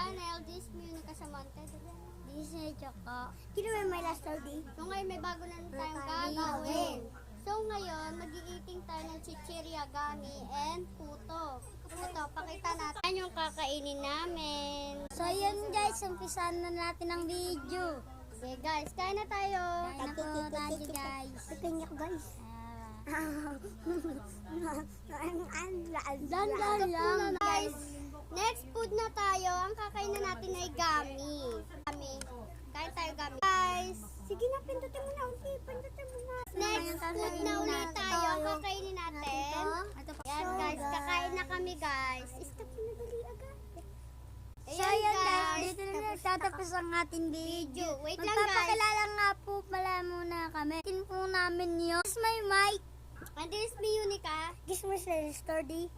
channel, this Muna Casamonte. This is Choco. Kino may last day? So ngayon may bago na tayong gagawin. So ngayon, mag-i-eating tayo ng chichirya, gami, and puto. Ito, pakita natin. Yan yung kakainin namin. So yun guys, umpisahan na natin ang video. Okay guys, kain na tayo. Kain na po tayo guys. Kain guys. Dandan lang. Guys, next food na tayo. Ang kakainin natin ay gami. Kain tayo gami. Guys, sige na, pindutin mo na. Okay, pindutin mo na. Next food na ulit tayo. Ang kakainin natin. Yan guys, kakain na kami guys. Stop na dali agad. So yun guys, dito na nagtatapos ang ating video. Wait lang guys. Magpapakilala nga po pala muna kami. Tin po namin yun. This is my mic. And this is me, Unica. This is my story.